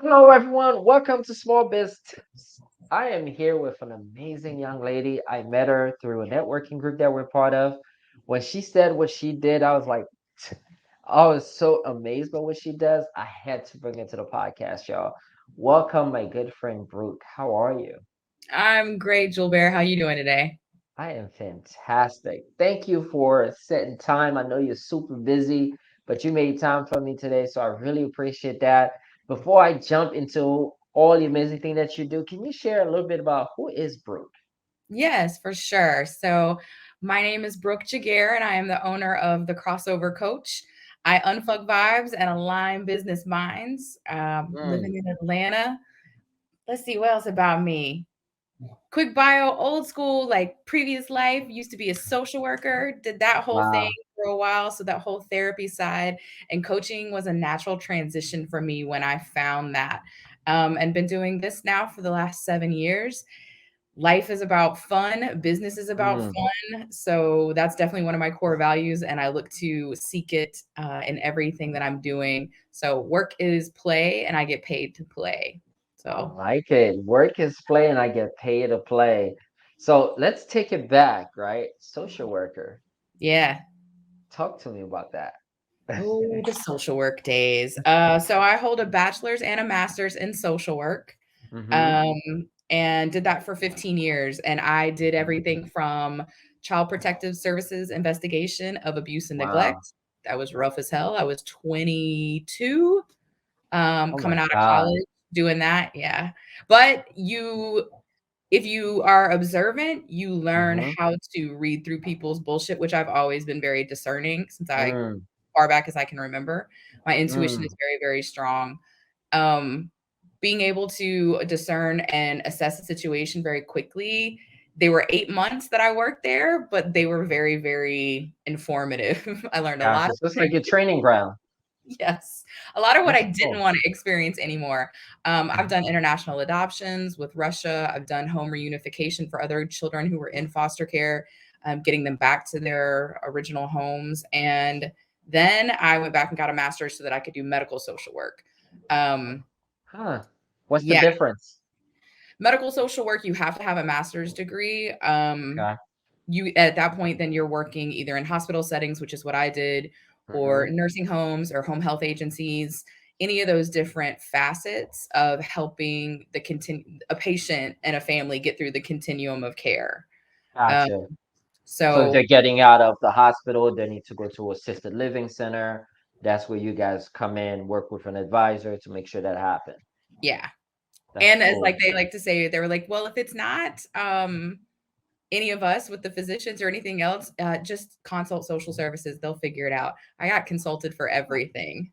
Hello, everyone. Welcome to Small Business. I am here with an amazing young lady. I met her through a networking group that we're part of. When she said what she did, I was like, I was so amazed by what she does. I had to bring it to the podcast, y'all. Welcome, my good friend Brooke. How are you? I'm great, Bear. How you doing today? I am fantastic. Thank you for setting time. I know you're super busy, but you made time for me today, so I really appreciate that. Before I jump into all the amazing thing that you do, can you share a little bit about who is Brooke? Yes, for sure. So, my name is Brooke Giguere, and I am the owner of the Crossover Coach. I unfuck vibes and align business minds. Living Mm, in Atlanta. Let's see what else about me. Quick bio, old school, like previous life, used to be a social worker, did that whole thing wow. for a while. So, that whole therapy side and coaching was a natural transition for me when I found that. And been doing this now for the last 7 years. Life is about fun, business is about Mm, fun. So, that's definitely one of my core values. And I look to seek it in everything that I'm doing. So, work is play, and I get paid to play. I So, like it. Work is play and I get paid to play. So let's take it back, right? Social worker. yeah. Talk to me about that. Oh, the social work days. So I hold a bachelor's and a master's in social work, Mm-hmm. um, and did that for 15 years. And I did everything from child protective services investigation of abuse and Wow. neglect. That was rough as hell. I was 22, Oh my coming out of God. college doing that. Yeah. But if you are observant, you learn Mm-hmm. how to read through people's bullshit, which I've always been very discerning since I Mm, far back as I can remember. My intuition is mm. very, very strong. Um, Being able to discern and assess a situation very quickly. They were 8 months that I worked there, but they were very, very informative. I learned a lot Gotcha. of So it's like things. your training ground. Yes. A lot of what I That's didn't cool. want to experience anymore. I've Mhm. done international adoptions with Russia. I've done home reunification for other children who were in foster care, getting them back to their original homes. And then I went back and got a master's so that I could do medical social work. Um, Huh. What's the yeah, difference? medical social work, you have to have a master's degree. Okay. You at that point, then you're working either in hospital settings, which is what I did, or Mm-hmm. nursing homes or home health agencies, any of those different facets of helping a patient and a family get through the continuum of care. Um, Gotcha. So if they're so getting out of the hospital, they need to go to assisted living center. That's where you guys come in, work with an advisor to make sure that happen. yeah. That's And as cool. like they like to say, they were like, well, if it's not any of us with the physicians or anything else, just consult social services. They'll figure it out. I got consulted for everything.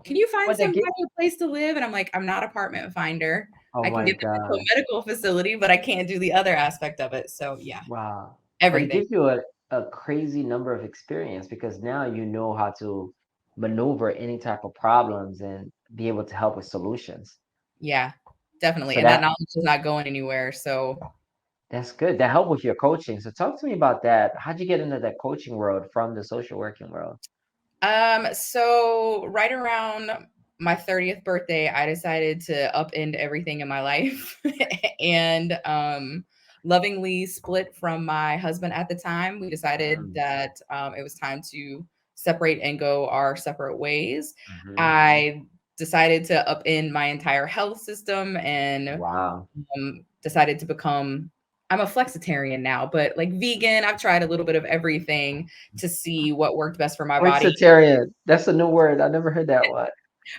Can you find What they somebody get? a place to live? And I'm like, I'm not apartment finder. Oh I can my get them into a God. medical facility, but I can't do the other aspect of it. So yeah, Wow. But it everything. gives you a crazy number of experience because now you know how to maneuver any type of problems and be able to help with solutions. Yeah, definitely. So And that that knowledge is not going anywhere. So that's good. That help with your coaching. So talk to me about that. How'd you get into that coaching world from the social working world? so right around my 30th birthday, I decided to upend everything in my life and lovingly split from my husband at the time. We decided Mm, that it was time to separate and go our separate ways. mhm. I decided to upend my entire health system and Wow. decided to become I'm a flexitarian now, but like vegan, I've tried a little bit of everything to see what worked best for my body Flexitarian. That's a new word. I never heard that one.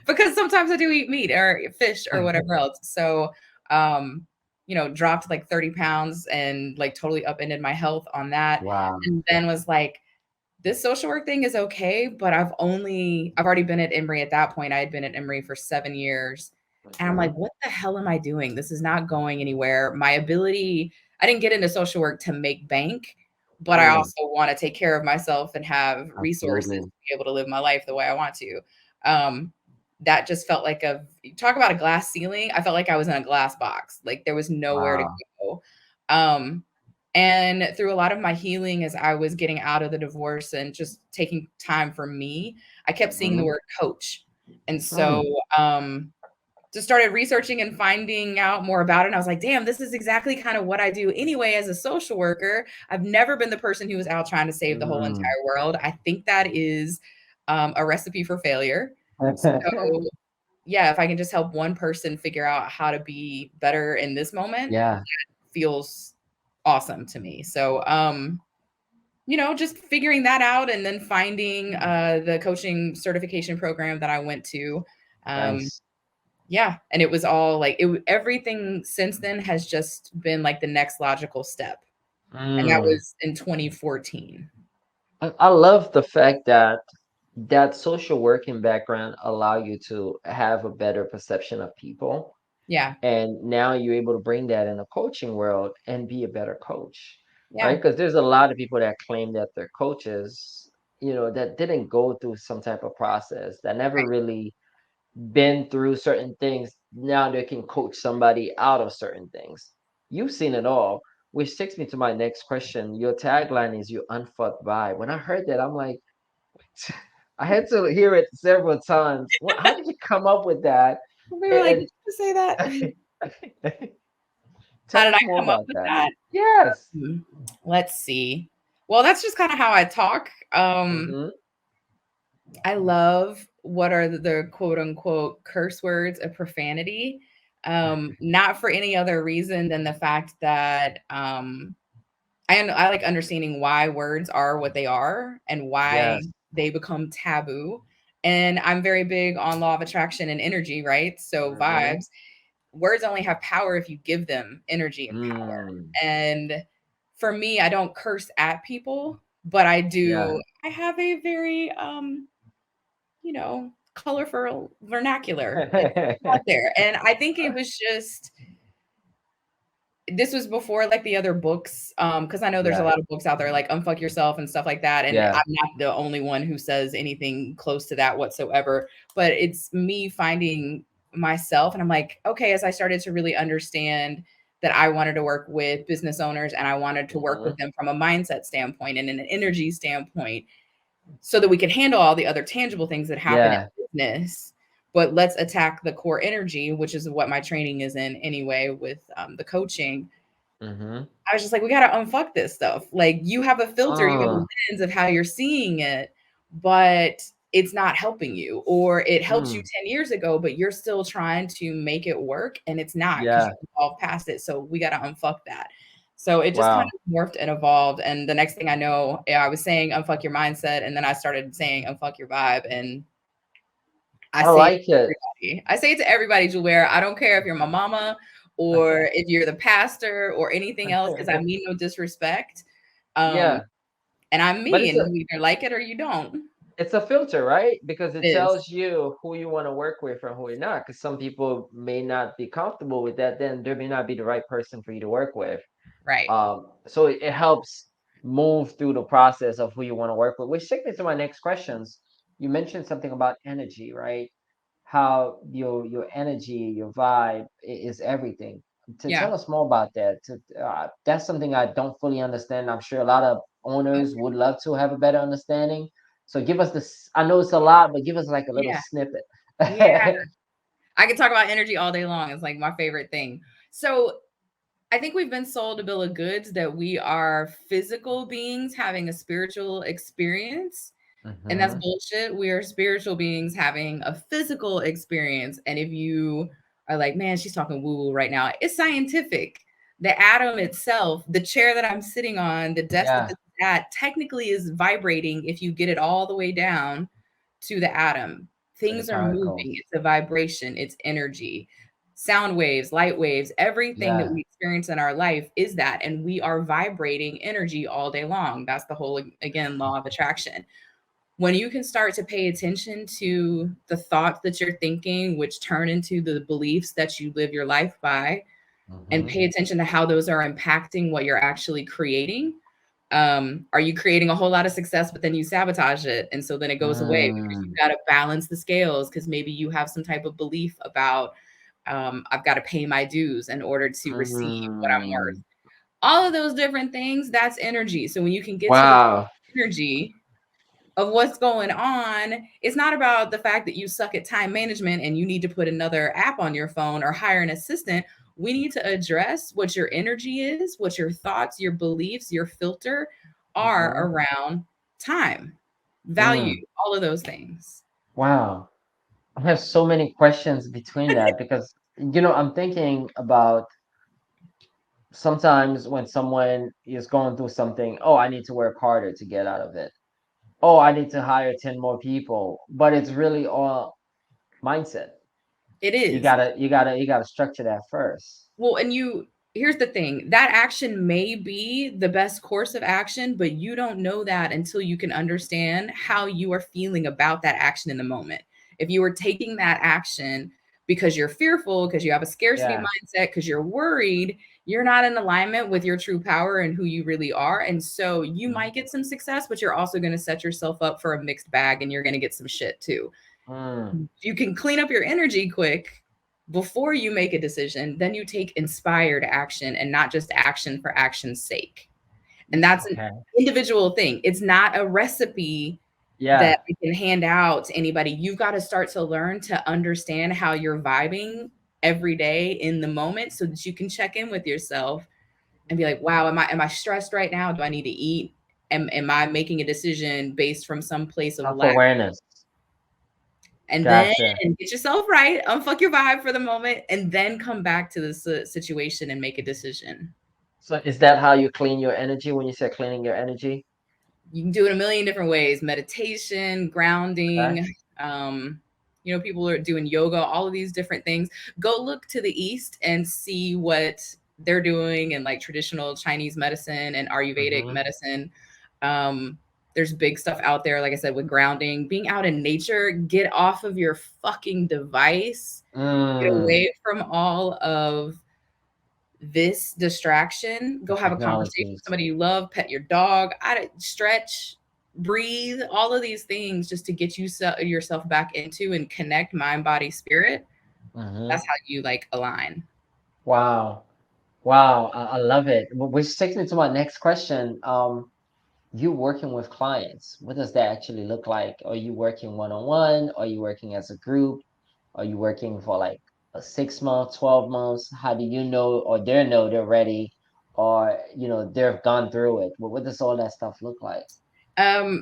because sometimes I do eat meat or fish or whatever else. So, um, dropped like 30 pounds and like totally upended my health on that. Wow. And then was like, this social work thing is okay, but I've already been at Emory at that point. I had been at Emory for 7 years. And I'm like, Mhm. what the hell am I doing? This is not going anywhere. I didn't get into social work to make bank, but I Mm, also want to take care of myself and have resources to absolutely. be able to live my life the way I want to. Um, that just felt like talk about a glass ceiling. I felt like I was in a glass box. Like there was nowhere to Wow. go. Um, and through a lot of my healing, as I was getting out of the divorce and just taking time for me, I kept seeing the Mhm. word coach. And so Mm, um, just started researching and finding out more about it. And I was like, damn, this is exactly kind of what I do anyway as a social worker. I've never been the person who was out trying to save the whole Mm. entire world. I think that is a recipe for failure. So, yeah, if I can just help one person figure out how to be better in this moment, Yeah, feels awesome to me. So, just figuring that out and then finding the coaching certification program that I went to. Um, nice. yeah, and it was all like everything since then has just been like the next logical step. And that Mm. was in 2014. I love the fact that that social working background allow you to have a better perception of people, Yeah. and now you're able to bring that in the coaching world and be a better coach, right? Yeah. Because there's a lot of people that claim that they're coaches, that didn't go through some type of process, that never Right. really been through certain things. Now they can coach somebody out of certain things. You've seen it all, which takes me to my next question. Your tagline is "You unfucked vibe." When I heard that, I'm like, I had to hear it several times. How did you come up with that? We were like, did And, you say that? How tell did I us more come up about with that. that? Yes. Hmm. Let's see. Well, that's just kind of how I talk. Mm-hmm. I love what are the quote unquote curse words of profanity. Not for any other reason than the fact that I like understanding why words are what they are and why Yes. they become taboo. And I'm very big on law of attraction and energy, right? So Mm-hmm. vibes, words only have power if you give them energy and power. Mm. And for me, I don't curse at people, but I Yeah. do. I have a very colorful vernacular. It's out there. And I think it was just this was before like the other books, because I know there's a Yeah. lot of books out there like Unfuck Yourself and stuff like that. And Yeah. I'm not the only one who says anything close to that whatsoever. But it's me finding myself, and I'm like, okay, as I started to really understand that I wanted to work with business owners and I wanted to work Mm-hmm. with them from a mindset standpoint and an energy standpoint so that we can handle all the other tangible things that happen Yeah. in business. But let's attack the core energy, which is what my training is in anyway, with the coaching. Mm-hmm. I was just like, we got to unfuck this stuff. Like, you have a filter, you have a Uh, lens of how you're seeing it, but it's not helping you, or it helped you mm. 10 years ago, but you're still trying to make it work and it's not because Yeah. you evolved past it. So we got to unfuck that. So it just kind Wow. of morphed and evolved. And the next thing I know, yeah, I was saying unfuck your mindset. And then I started saying unfuck your vibe. And I I say it like to it. everybody. I say it to everybody, Juware. I don't care if you're my mama or if you're the pastor or anything else, because I mean no disrespect. Um, Yeah. and I'm But me, and you either like it or you don't. it's a filter, right? Because It it is. tells you who you want to work with and who you're not. Because some people may not be comfortable with that, then they may not be the right person for you to work with. Right. So it helps move through the process of who you want to work with. Which takes me to my next questions. You mentioned something about energy, right? How your energy, your vibe is everything. To Yeah. tell us more about that. That's something I don't fully understand. I'm sure a lot of owners would love to have a better understanding. So give us this. I know it's a lot, but give us like a little Yeah. snippet. Yeah. I can talk about energy all day long. It's like my favorite thing. So I think we've been sold a bill of goods that we are physical beings having a spiritual experience. And that's Hmm. bullshit. We are spiritual beings having a physical experience. And if you are like, man, she's talking woo woo right now, it's scientific. The atom itself, the chair that I'm sitting on, the desk that Yeah, this is at, technically is vibrating if you get it all the way down to the atom. to the Things are moving, particles. it's a vibration, it's energy. Sound waves, light waves, everything that Yeah. we experience in our life is that. And we are vibrating energy all day long. That's the whole, again, law of attraction. When you can start to pay attention to the thoughts that you're thinking, which turn into the beliefs that you live your life by, and Hmm. pay attention to how those are impacting what you're actually creating. Are you creating a whole lot of success, but then you sabotage it? And so then it goes away because you've Mm. got to balance the scales because maybe you have some type of belief about, I've got to pay my dues in order to receive what I'm worth. Mm. All of those different things, that's energy. So when you can get to the Wow. energy, of what's going on. It's not about the fact that you suck at time management and you need to put another app on your phone or hire an assistant. We need to address what your energy is, what your thoughts, your beliefs, your filter are Mm-hmm. around time, value, Mm. all of those things. Wow. I have so many questions between that because, I'm thinking about sometimes when someone is going through something, oh, I need to work harder to get out of it. Oh, I need to hire 10 more people. But it's really all mindset. It You is. gotta, you gotta, you gotta structure that first. Well, and here's the thing, that action may be the best course of action, but you don't know that until you can understand how you are feeling about that action in the moment. If you are taking that action because you're fearful, because you have a scarcity Yeah. mindset, because you're worried, you're not in alignment with your true power and who you really are. And so you Mhm. might get some success, but you're also going to set yourself up for a mixed bag and you're going to get some shit too. Mm. You can clean up your energy quick before you make a decision, then you take inspired action and not just action for action's sake. And that's an Okay. individual thing. It's not a recipe that Yeah. I can hand out to anybody. You've got to start to learn to understand how you're vibing every day in the moment so that you can check in with yourself and be like, wow, am I stressed right now? Do I need to eat? Am I making a decision based from some place of lack? Self-awareness. And then Gotcha. get yourself right, unfuck your vibe for the moment, and then come back to the situation and make a decision. So is that how you clean your energy when you say cleaning your energy? You can do it a million different ways: meditation, Okay. grounding. Um, people are doing yoga, all of these different things. Go look to the east and see what they're doing in like traditional Chinese medicine and Ayurvedic Mm-hmm. medicine. Um, there's big stuff out there, like I said, with grounding, being out in nature, get off of your fucking device, get Mm. away from all of this distraction, The go have a conversation with technologies. somebody you love, pet your dog, stretch, breathe, all of these things just to get yourself back into and connect mind, body, spirit. Mm-hmm. That's how you like align. Wow. Wow. I love it. Which takes me to my next question. You working with clients, what does that actually look like? Are you working one-on-one? Are you working as a group? Are you working for like a 6 month, 12 months? How do you know or they know they're ready or they've gone through it? What does all that stuff look like?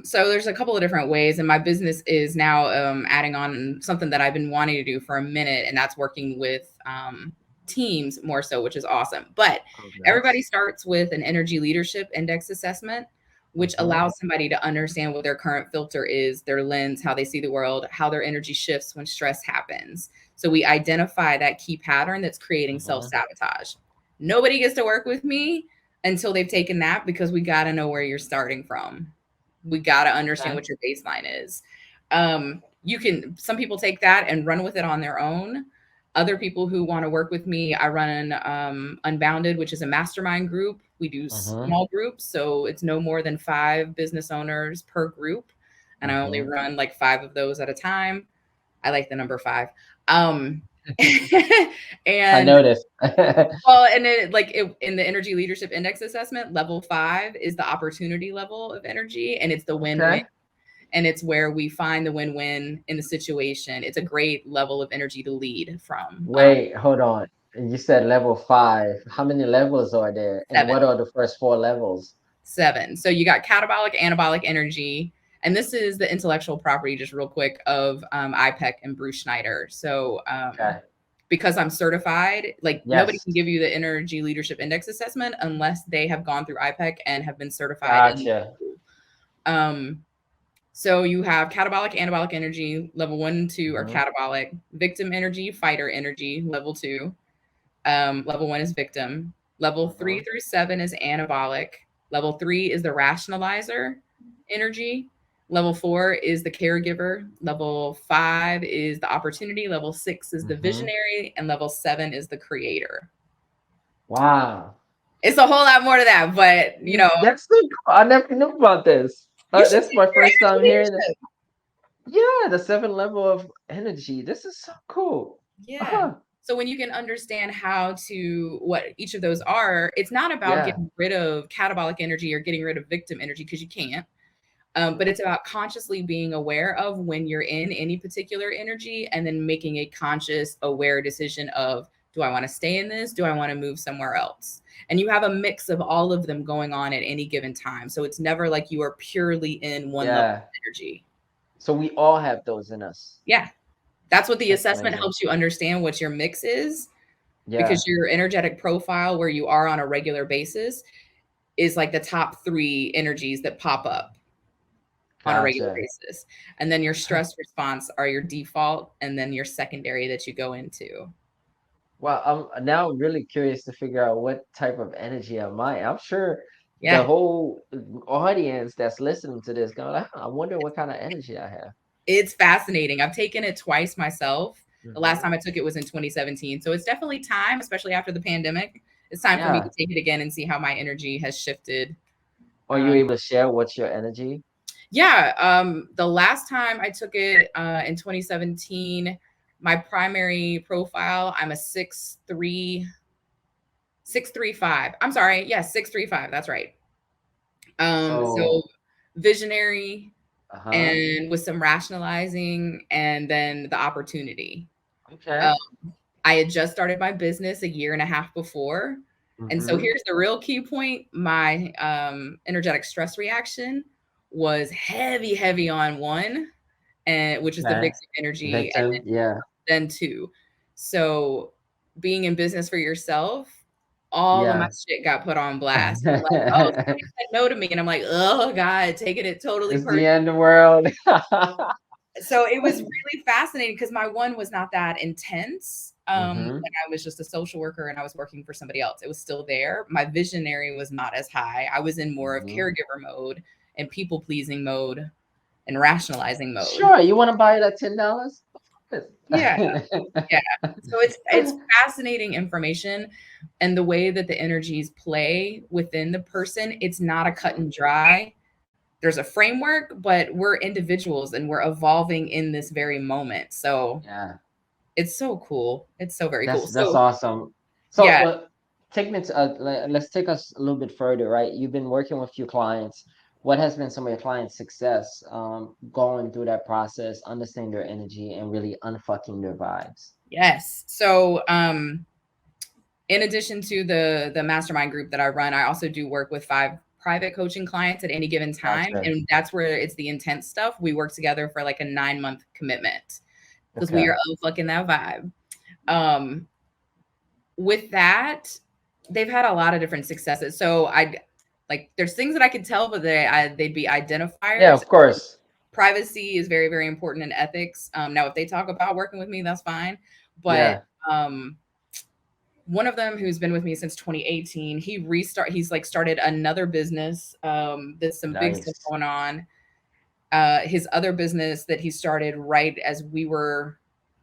So there's a couple of different ways, and my business is now adding on something that I've been wanting to do for a minute, and that's working with teams more so, which is awesome. But everybody Congrats. starts with an energy leadership index assessment, which Mm-hmm. allows somebody to understand what their current filter is, their lens, how they see the world, how their energy shifts when stress happens. So we identify that key pattern that's creating self Mm-hmm. sabotage. Nobody gets to work with me until they've taken that, because we got to know where you're starting from. We got to understand Okay. what your baseline is. Some people take that and run with it on their own. Other people who want to work with me, I run Unbounded, which is a mastermind group. We do Mm-hmm. small groups, so it's no more than 5 business owners per group, and I only Mm-hmm. run like 5 of those at a time. I like the number 5. Um, I and noticed. well, and in the energy leadership index assessment, level 5 is the opportunity level of energy, and it's the win-win. Okay. And it's where we find the win-win in the situation. It's a great level of energy to lead from. Wait, hold on. You said level 5. How many levels are there? And what 7, are the first 4 levels? 7. So you got catabolic, anabolic energy, and this is the intellectual property, just real quick, of IPEC and Bruce Schneider. So Okay. because I'm certified, like nobody Yes. can give you the energy leadership index assessment unless they have gone through IPEC and have been certified in Gotcha. school. Um, So you have catabolic, anabolic energy. Level 1 and 2 are Mm-hmm. catabolic. Victim energy, fighter energy. Level 2. Level 1 is victim. Level 3 Mm-hmm. through 7 is anabolic. Level 3 is the rationalizer energy. Level 4 is the caregiver. Level 5 is the opportunity. Level 6 is the Mm-hmm. visionary. And level 7 is the creator. Wow. It's a whole lot more to that, but That's so cool. I never knew about this. you should That's take my your first time energy hearing this. leadership. Yeah, the 7 level of energy. This is so cool. Yeah. Uh-huh. So when you can understand what each of those are, it's not about Yeah. getting rid of catabolic energy or getting rid of victim energy, because you can't. But it's about consciously being aware of when you're in any particular energy and then making a conscious, aware decision of, do I want to stay in this? Do I want to move somewhere else? And you have a mix of all of them going on at any given time. So it's never like you are purely in one level Yeah. of energy. So we all have those in us. Yeah. That's what the That's assessment amazing. helps you understand what your mix is, Yeah. because your energetic profile, where you are on a regular basis, is like the top 3 energies that pop up on a regular Gotcha. basis. And then your stress response are your default, and then your secondary that you go into. Well, I'm now really curious to figure out what type of energy am I. I'm sure the Yeah. whole audience that's listening to this going, I wonder what kind of energy I have. It's fascinating. I've taken it twice myself. The last Hmm. time I took it was in 2017. So it's definitely time, especially after the pandemic. It's time for me to Yeah. take it again and see how my energy has shifted. Are you Um, able to share what's your energy? yeah, the last time I took it in 2017, my primary profile, I'm a 6'3", 6'35". I'm sorry, yeah, 6'35". That's right. So So, visionary, uh-huh. and with some rationalizing, and then the opportunity. Okay. Um, I had just started my business a year and a half before. And so Mm-hmm. here's the real key point. My energetic stress reaction was heavy, heavy on 1, and which is the Okay. victim energy, and Victim. Yeah. then 2. So being in business for yourself, all of my Yeah. shit got put on blast. They're like, "Oh, somebody said no to me," and I'm like, "Oh God," taking it totally It's personal. the end of the world. So it was really fascinating because my 1 was not that intense, Mm-hmm. when I was just a social worker and I was working for somebody else. It was still there. My visionary was not as high. I was in more of Mm-hmm. caregiver mode and people pleasing mode and rationalizing mode. Sure. You want to buy that $10? Yeah, yeah. So it's fascinating information, and the way that the energies play within the person, it's not a cut and dry. There's a framework, but we're individuals and we're evolving in this very moment. So Yeah. it's so cool. It's so very cool. That's So awesome. So, yeah, take me to let's take us a little bit further, right? You've been working with few clients. What has been some of your clients' success going through that process, understanding their energy and really unfucking their vibes? yes. So in addition to the mastermind group that I run, I also do work with 5 private coaching clients at any given time. Gotcha. And that's where it's the intense stuff. We work together for like a 9-month commitment because we Okay. are all fucking that vibe. Um, with that, they've had a lot of different successes. So I like there's things that I could tell, but they'd be Yeah, identifiers. of course. Privacy is very, very important in ethics. Now, if they talk about working with me, that's fine. But Yeah. um, one of them who's been with me since 2018, he's like started another business. There's some big stuff Nice. going on. His other business that he started right as we were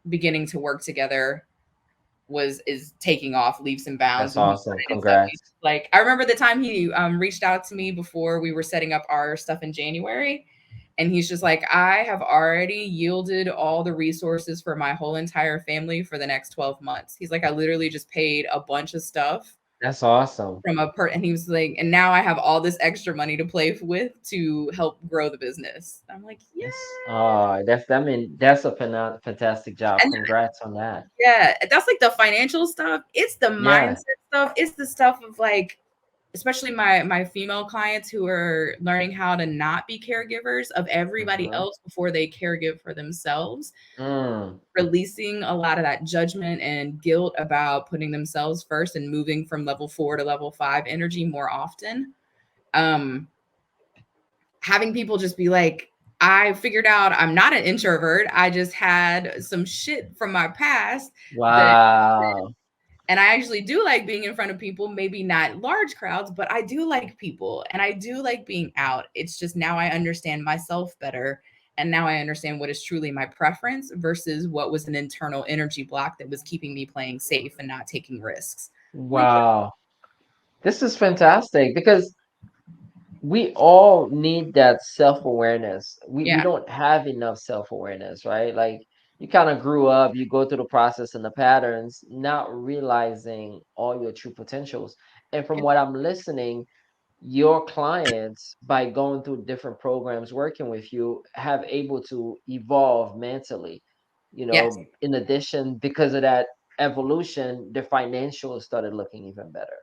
beginning to work together is taking off leaps and bounds, That's and he's awesome. running and stuff. He's Congrats. like, I remember the time he reached out to me before we were setting up our stuff in January, and he's just like, I have already yielded all the resources for my whole entire family for the next 12 months. He's like, I literally just paid a bunch of stuff That's awesome. from and he was like, and now I have all this extra money to play with to help grow the business. I'm like, yeah. That's a fantastic job. And Congrats on that. yeah, that's like the financial stuff. It's the Yeah. mindset stuff. It's the stuff of like, especially my female clients who are learning how to not be caregivers of everybody Mm-hmm. else before they caregive for themselves, Mm. releasing a lot of that judgment and guilt about putting themselves first and moving from level 4 to level 5 energy more often. Um, Having people just be like, I figured out I'm not an introvert. I just had some shit from my past that, Wow. and I actually do like being in front of people, maybe not large crowds, but I do like people and I do like being out. It's just now I understand myself better. And now I understand what is truly my preference versus what was an internal energy block that was keeping me playing safe and not taking risks. I'm like, Wow. This is fantastic because we all need that self-awareness. We yeah, don't have enough self-awareness, right? Like you kind of grew up, you go through the process and the patterns, not realizing all your true potentials. And from yeah, what I'm listening, your clients, by going through different programs working with you, have able to evolve mentally, Yes. in addition, because of that evolution, their financials started looking even better.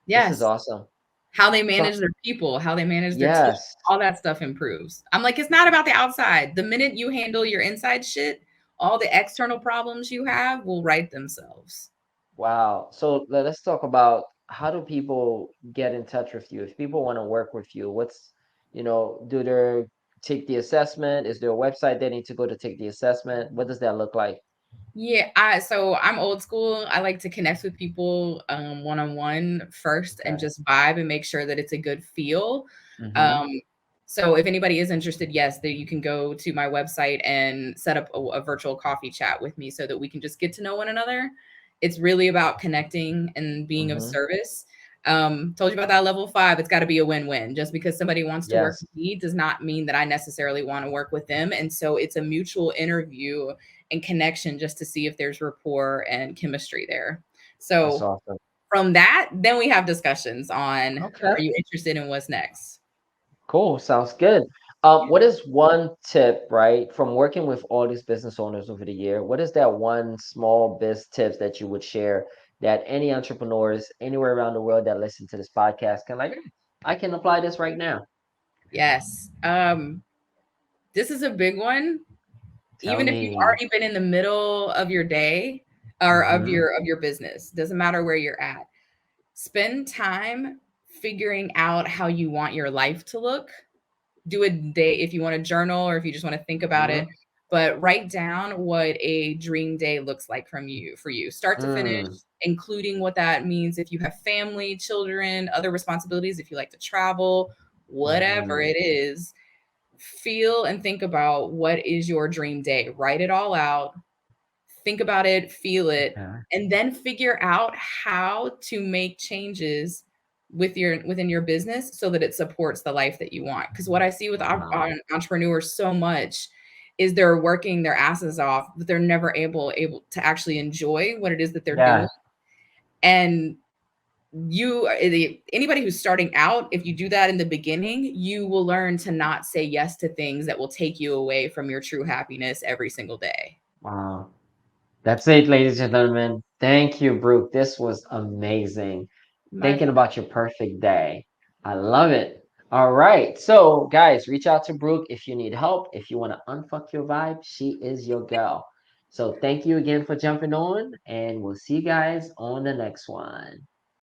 This is Yes. awesome. How they So manage their people, how they manage their team, yes. all that stuff improves. I'm like, it's not about the outside. The minute you handle your inside shit, all the external problems you have will right themselves. Wow. So let's talk about, how do people get in touch with you? If people want to work with you, do they take the assessment? Is there a website they need to go to take the assessment? What does that look like? Yeah, so I'm old school. I like to connect with people one on one first and Okay. just vibe and make sure that it's a good feel. Mm-hmm. Um, so if anybody is interested, yes, that you can go to my website and set up a virtual coffee chat with me so that we can just get to know one another. It's really about connecting and being of Mm-hmm. service. Told you about that level 5. It's got to be a win-win. Just because somebody wants to work Yes. with me does not mean that I necessarily want to work with them. And so it's a mutual interview and connection just to see if there's rapport and chemistry there. That's So awesome. from that, then we have discussions on, Okay. are you interested in what's next? Cool. Sounds good. What is one tip, right, from working with all these business owners over the year? What is that one small biz tips that you would share that any entrepreneurs anywhere around the world that listen to this podcast can, like, "Hmm, I can apply this right now." Yes. This is a big one. Tell Even if you've me. already been in the middle of your day or of Mm-hmm. your business, doesn't matter where you're at. Spend time figuring out how you want your life to look. Do a day if you want to journal or if you just want to think about it, Mm-hmm. but write down what a dream day looks like for you, start to finish, Mm, including what that means if you have family, children, other responsibilities, if you like to travel, whatever mm-hmm. it is. Feel and think about what is your dream day. Write it all out, think about it, feel it, Okay. and then figure out how to make changes within your business so that it supports the life that you want. Because what I see with Wow. entrepreneurs so much is they're working their asses off, but they're never able to actually enjoy what it is that they're doing. Yeah. And anybody who's starting out, if you do that in the beginning, you will learn to not say yes to things that will take you away from your true happiness every single day. Wow. That's it, ladies and gentlemen. Thank you, Brooke. This was amazing. My Thinking about your perfect day. I love it. All right. So, guys, reach out to Brooke if you need help. If you want to unfuck your vibe, she is your girl. So, thank you again for jumping on, and we'll see you guys on the next one.